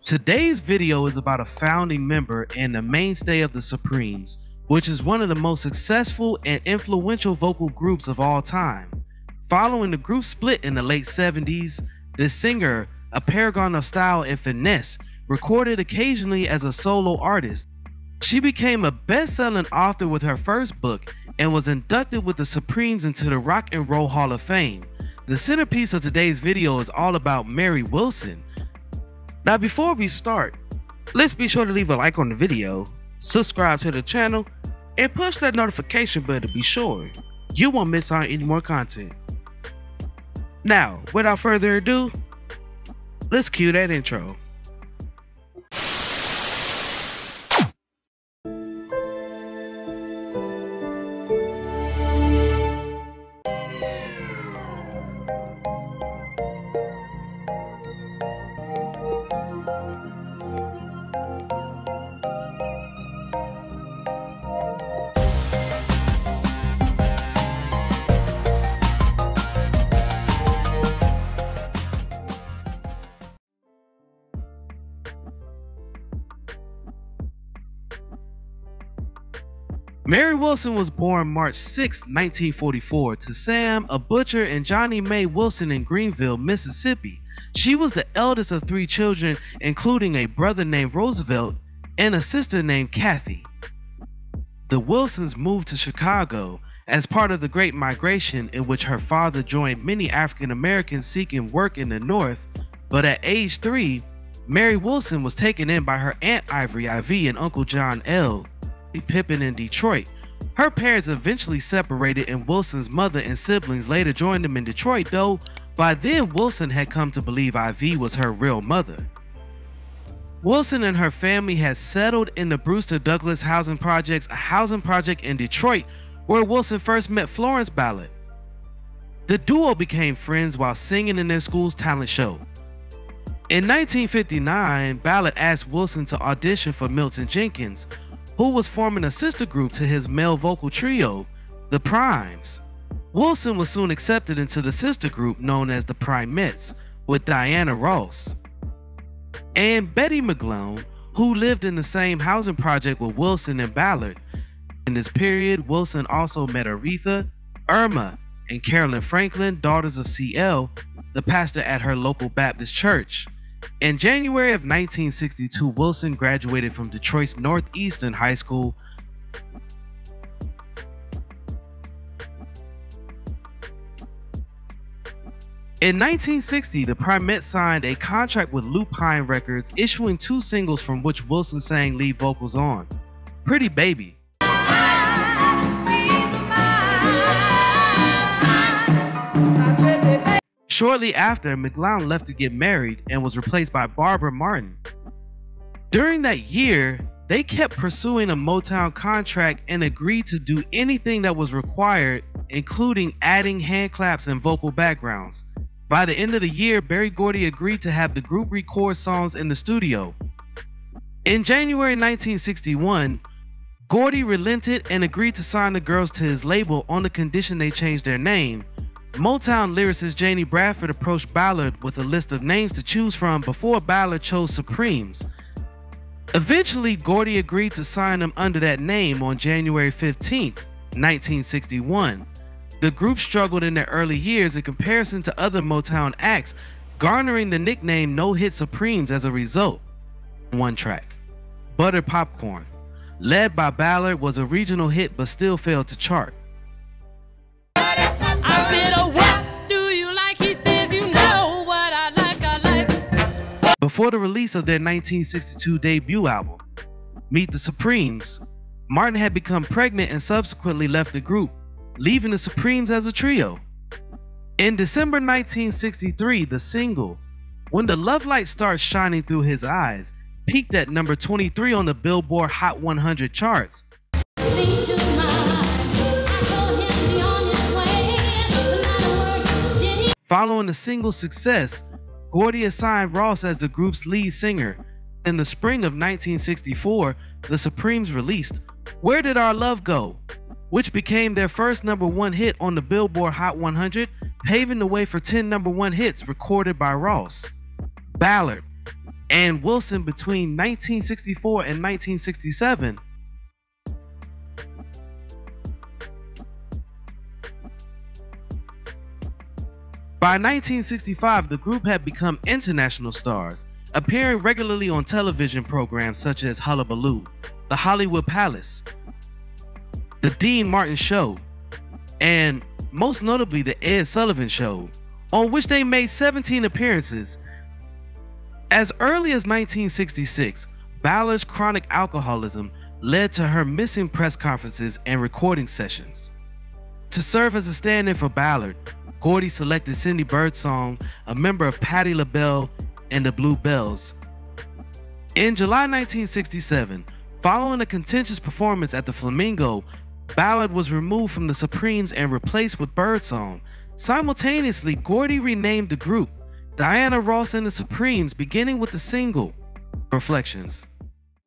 Today's video is about a founding member and the mainstay of the Supremes, which is one of the most successful and influential vocal groups of all time. Following the group split in the late 70s, this singer, a paragon of style and finesse, recorded occasionally as a solo artist. She became a best-selling author with her first book and was inducted with the Supremes into the Rock and Roll Hall of Fame. The centerpiece of today's video is all about Mary Wilson. Now before we start, let's be sure to leave a like on the video, subscribe to the channel, and push that notification bell to be sure you won't miss out on any more content. Now, without further ado, let's cue that intro. Mary Wilson was born March 6, 1944 to Sam, a butcher, and Johnny Mae Wilson in Greenville, Mississippi. She was the eldest of 3 children, including a brother named Roosevelt and a sister named Kathy. The Wilsons moved to Chicago as part of the Great Migration, in which her father joined many African Americans seeking work in the North, but at age 3, Mary Wilson was taken in by her Aunt Ivory IV and Uncle John L. Pippin in Detroit. Her parents eventually separated, and Wilson's mother and siblings later joined them in Detroit, though by then Wilson had come to believe IV was her real mother. Wilson and her family had settled in the Brewster Douglass housing projects, a housing project in Detroit where Wilson first met Florence Ballard. The duo became friends while singing in their school's talent show. In 1959, Ballard asked Wilson to audition for Milton Jenkins, who was forming a sister group to his male vocal trio, the Primes. Wilson was soon accepted into the sister group known as the Primettes with Diana Ross. And Betty McGlone, who lived in the same housing project with Wilson and Ballard. In this period, Wilson also met Aretha, Irma, and Carolyn Franklin, daughters of C.L., the pastor at her local Baptist church. In January of 1962, Wilson graduated from Detroit's Northeastern High School. In 1960, the Primettes signed a contract with Lupine Records, issuing 2 singles from which Wilson sang lead vocals on. Pretty Baby. Shortly after, McGlown left to get married and was replaced by Barbara Martin. During that year, they kept pursuing a Motown contract and agreed to do anything that was required, including adding hand claps and vocal backgrounds. By the end of the year, Berry Gordy agreed to have the group record songs in the studio. In January 1961, Gordy relented and agreed to sign the girls to his label on the condition they changed their name. Motown lyricist Janie Bradford approached Ballard with a list of names to choose from before Ballard chose Supremes. Eventually, Gordy agreed to sign them under that name on January 15, 1961. The group struggled in their early years in comparison to other Motown acts, garnering the nickname No Hit Supremes as a result. One track, Butter Popcorn, led by Ballard, was a regional hit but still failed to chart. Before the release of their 1962 debut album, Meet the Supremes, Martin had become pregnant and subsequently left the group, leaving the Supremes as a trio. In December 1963, the single, When the Love Light Starts Shining Through His Eyes, peaked at number 23 on the Billboard Hot 100 charts. Following the single's success, Gordy assigned Ross as the group's lead singer. In the spring of 1964, the Supremes released Where Did Our Love Go?, which became their first #1 hit on the Billboard Hot 100, paving the way for 10 #1 hits recorded by Ross. Ballard, and Wilson between 1964 and 1967. By 1965, the group had become international stars, appearing regularly on television programs such as Hullabaloo, The Hollywood Palace, The Dean Martin Show, and most notably The Ed Sullivan Show, on which they made 17 appearances. As early as 1966, Ballard's chronic alcoholism led to her missing press conferences and recording sessions. To serve as a stand-in for Ballard, Gordy selected Cindy Birdsong, a member of Patti LaBelle and the Blue Bells. In July 1967, following a contentious performance at the Flamingo, Ballard was removed from the Supremes and replaced with Birdsong. Simultaneously, Gordy renamed the group Diana Ross and the Supremes, beginning with the single Reflections.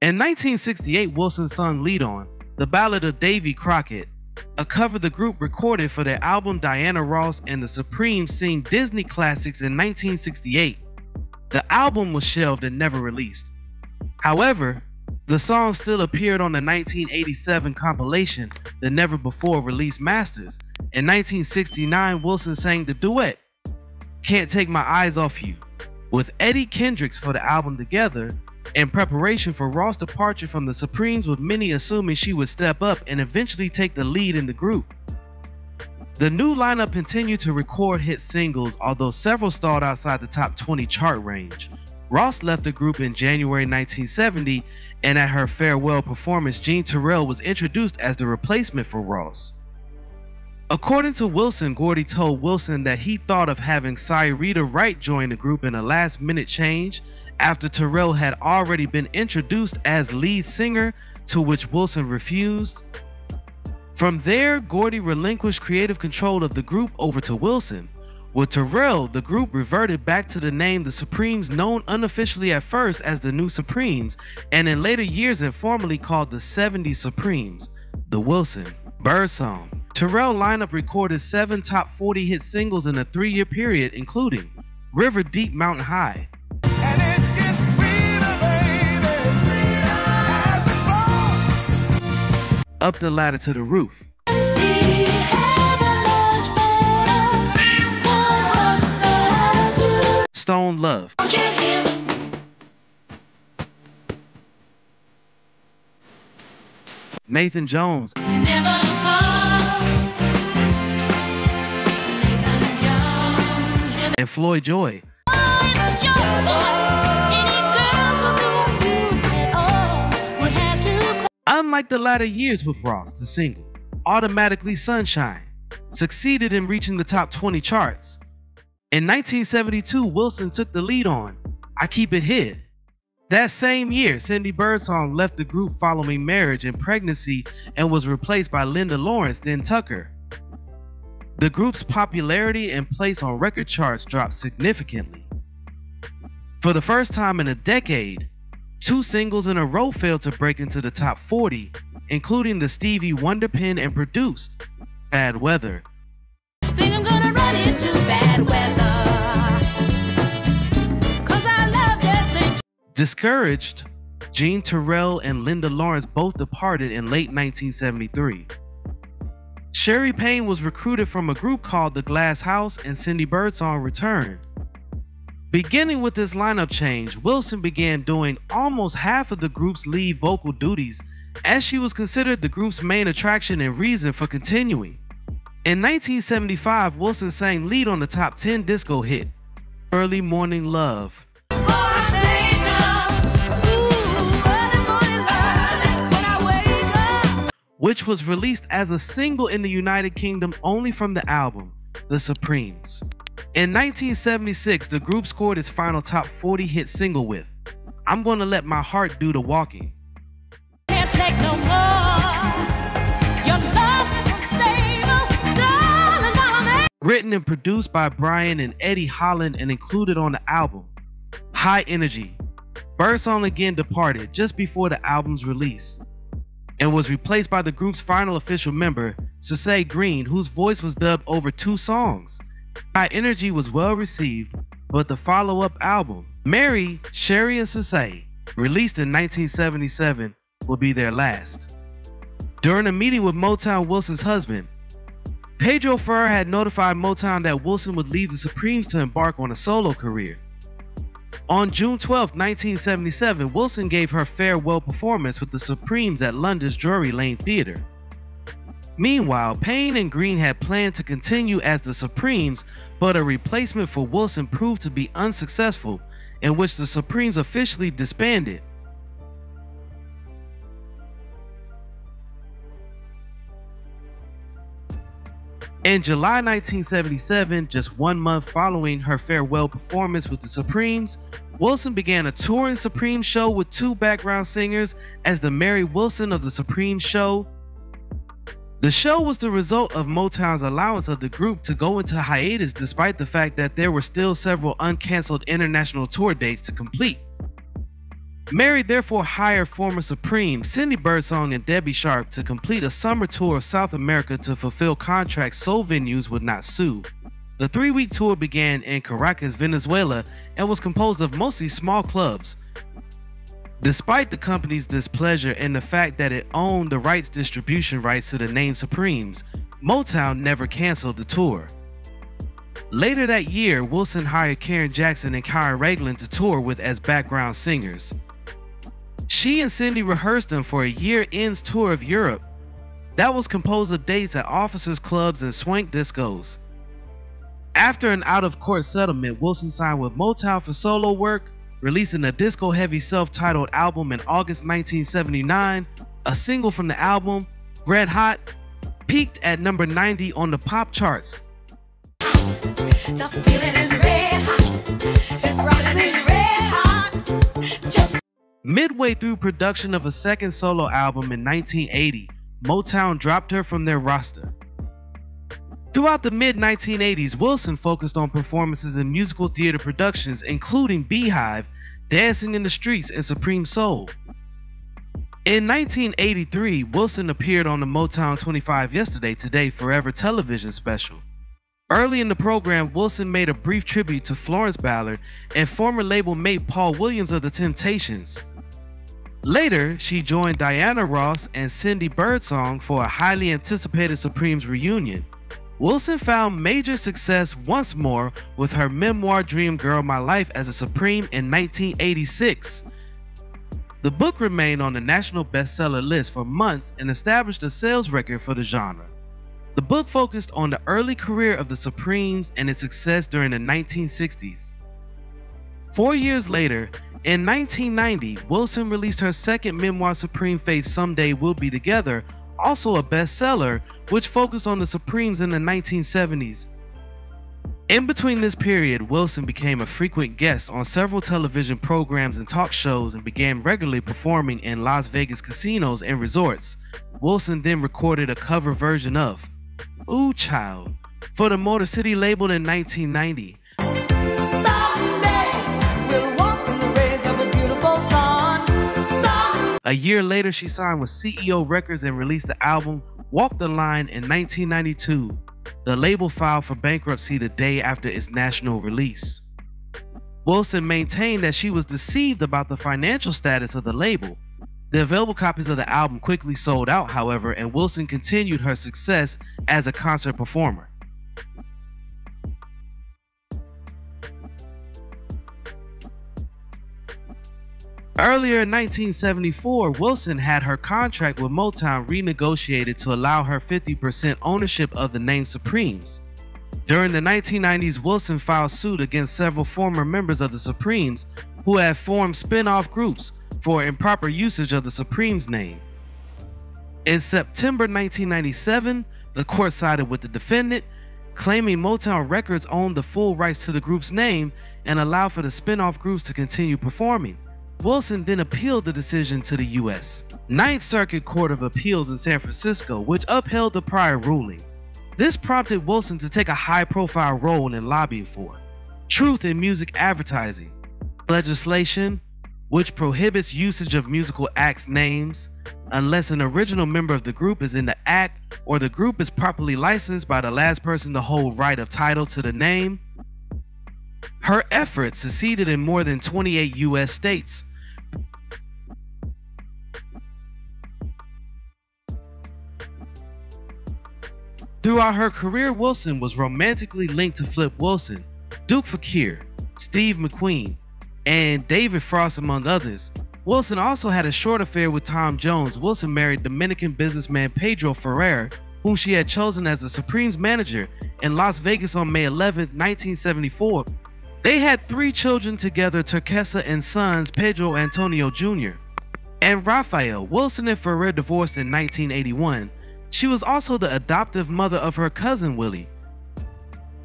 In 1968, Wilson sung Lead On, the ballad of Davy Crockett, a cover the group recorded for their album Diana Ross and the Supremes Sing Disney Classics in 1968. The album was shelved and never released. However, the song still appeared on the 1987 compilation, the never before released Masters. In 1969, Wilson sang the duet Can't Take My Eyes Off You with Eddie Kendricks for the album Together, in preparation for Ross' departure from the Supremes, with many assuming she would step up and eventually take the lead in the group. The new lineup continued to record hit singles, although several stalled outside the top 20 chart range. Ross left the group in January 1970, and at her farewell performance, Jean Terrell was introduced as the replacement for Ross. According to Wilson, Gordy told Wilson that he thought of having Sairita Wright join the group in a last-minute change after Terrell had already been introduced as lead singer, to which Wilson refused. From there, Gordy relinquished creative control of the group over to Wilson. With Terrell, the group reverted back to the name The Supremes, known unofficially at first as the New Supremes, and in later years informally called the 70s Supremes. The Wilson, Birdsong, Terrell lineup recorded 7 top 40 hit singles in a 3-year period, including River Deep Mountain High, Up the Ladder to the Roof, Stone Love, Nathan Jones, and Floyd Joy. Unlike the latter years with Ross, the single, Automatically Sunshine, succeeded in reaching the top 20 charts. In 1972, Wilson took the lead on I Keep It Hid. That same year, Cindy Birdsong left the group following marriage and pregnancy and was replaced by Linda Lawrence, then Tucker. The group's popularity and place on record charts dropped significantly. For the first time in a decade, 2 singles in a row failed to break into the top 40, including the Stevie Wonder penned and produced Bad Weather. Think I'm gonna run into bad weather, 'cause I love dancing. Discouraged, Jean Terrell and Linda Lawrence both departed in late 1973. Sherry Payne was recruited from a group called The Glass House, and Cindy Birdsong returned. Beginning with this lineup change, Wilson began doing almost half of the group's lead vocal duties, as she was considered the group's main attraction and reason for continuing. In 1975, Wilson sang lead on the top 10 disco hit, Early Morning Love, which was released as a single in the United Kingdom only from the album, The Supremes. In 1976, the group scored its final top 40 hit single with I'm Gonna Let My Heart Do the Walking. Can't take no more. Your love is unstable, darling. Written and produced by Brian and Eddie Holland and included on the album. High Energy. Birdsong again departed just before the album's release and was replaced by the group's final official member, Cece Green, whose voice was dubbed over 2 songs. High Energy was well received, but the follow-up album, Mary, Sherry, and Sasay, released in 1977, will be their last. During a meeting with Motown Wilson's husband, Pedro Ferrer had notified Motown that Wilson would leave the Supremes to embark on a solo career. On June 12, 1977, Wilson gave her farewell performance with the Supremes at London's Drury Lane Theatre. Meanwhile, Payne and Green had planned to continue as the Supremes, but a replacement for Wilson proved to be unsuccessful, in which the Supremes officially disbanded. In July 1977, just 1 month following her farewell performance with the Supremes, Wilson began a touring Supremes show with 2 background singers as the Mary Wilson of the Supremes show. The show was the result of Motown's allowance of the group to go into hiatus despite the fact that there were still several uncancelled international tour dates to complete. Mary therefore hired former Supremes Cindy Birdsong and Debbie Sharp to complete a summer tour of South America to fulfill contracts so venues would not sue. The 3-week tour began in Caracas, Venezuela, and was composed of mostly small clubs. Despite the company's displeasure and the fact that it owned the distribution rights to the name Supremes, Motown never canceled the tour. Later that year, Wilson hired Karen Jackson and Karen Ragland to tour with as background singers. She and Cindy rehearsed them for a year-end tour of Europe that was composed of dates at officers' clubs and swank discos. After an out-of-court settlement, Wilson signed with Motown for solo work, releasing a disco-heavy self-titled album in August 1979. A single from the album, Red Hot, peaked at number 90 on the pop charts. The feeling is red hot. This running is red hot. Just Midway through production of a second solo album in 1980, Motown dropped her from their roster. Throughout the mid-1980s, Wilson focused on performances in musical theater productions including Beehive, Dancing in the Streets, and Supreme Soul. In 1983, Wilson appeared on the Motown 25 Yesterday, Today, Forever television special. Early in the program, Wilson made a brief tribute to Florence Ballard and former label mate Paul Williams of The Temptations. Later, she joined Diana Ross and Cindy Birdsong for a highly anticipated Supremes reunion. Wilson found major success once more with her memoir Dream Girl My Life as a Supreme in 1986. The book remained on the national bestseller list for months and established a sales record for the genre. The book focused on the early career of the Supremes and its success during the 1960s. 4 years later, in 1990, Wilson released her second memoir, Supreme Faith Someday We'll Be Together, also a bestseller, which focused on the Supremes in the 1970s. In between this period, Wilson became a frequent guest on several television programs and talk shows and began regularly performing in Las Vegas casinos and resorts. Wilson then recorded a cover version of Ooh Child for the Motor City label in 1990. A year later, she signed with CEO Records and released the album Walk the Line in 1992. The label filed for bankruptcy the day after its national release. Wilson maintained that she was deceived about the financial status of the label. The available copies of the album quickly sold out, however, and Wilson continued her success as a concert performer. Earlier in 1974, Wilson had her contract with Motown renegotiated to allow her 50% ownership of the name Supremes. During the 1990s, Wilson filed suit against several former members of the Supremes who had formed spin-off groups for improper usage of the Supremes name. In September 1997, the court sided with the defendant, claiming Motown Records owned the full rights to the group's name and allowed for the spin-off groups to continue performing. Wilson then appealed the decision to the U.S. Ninth Circuit Court of Appeals in San Francisco, which upheld the prior ruling. This prompted Wilson to take a high-profile role in lobbying for truth in music advertising legislation, which prohibits usage of musical acts' names unless an original member of the group is in the act or the group is properly licensed by the last person to hold right of title to the name. Her efforts succeeded in more than 28 U.S. states. Throughout her career, Wilson was romantically linked to Flip Wilson, Duke Fakir, Steve McQueen, and David Frost, among others. Wilson also had a short affair with Tom Jones. Wilson married Dominican businessman Pedro Ferrer, whom she had chosen as the Supreme's manager in Las Vegas on May 11, 1974. They had 3 children together, Turquesa and sons Pedro Antonio Jr. and Rafael. Wilson and Ferrer divorced in 1981. She was also the adoptive mother of her cousin Willie.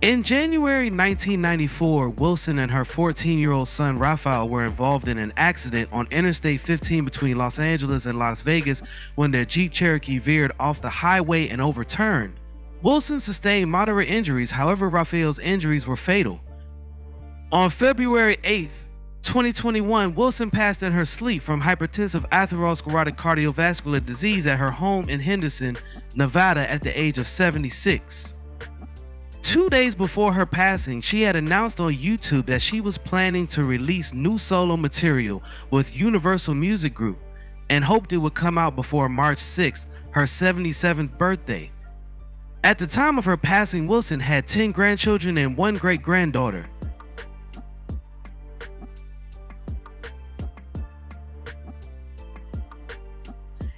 In January 1994, Wilson and her 14-year-old son Rafael were involved in an accident on Interstate 15 between Los Angeles and Las Vegas when their Jeep Cherokee veered off the highway and overturned. Wilson sustained moderate injuries, however, Rafael's injuries were fatal. On February 8, 2021, Wilson passed in her sleep from hypertensive atherosclerotic cardiovascular disease at her home in Henderson, Nevada at the age of 76. 2 days before her passing, she had announced on YouTube that she was planning to release new solo material with Universal Music Group and hoped it would come out before March 6th, her 77th birthday. At the time of her passing, Wilson had 10 grandchildren and 1 great-granddaughter.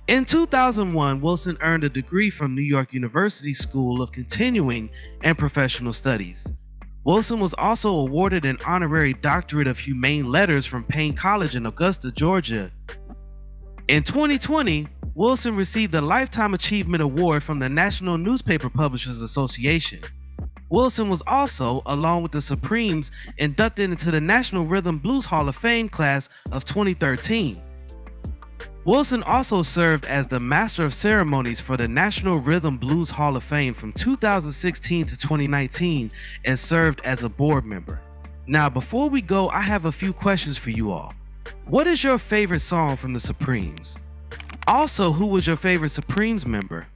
In 2001, Wilson earned a degree from New York University School of Continuing and Professional Studies. Wilson was also awarded an honorary doctorate of humane letters from Payne College in Augusta, Georgia. In 2020, Wilson received a Lifetime Achievement Award from the National Newspaper Publishers Association. Wilson was also, along with the Supremes, inducted into the National Rhythm Blues Hall of Fame class of 2013. Wilson also served as the Master of Ceremonies for the National Rhythm Blues Hall of Fame from 2016 to 2019 and served as a board member. Now, before we go, I have a few questions for you all. What is your favorite song from the Supremes? Also, who was your favorite Supremes member?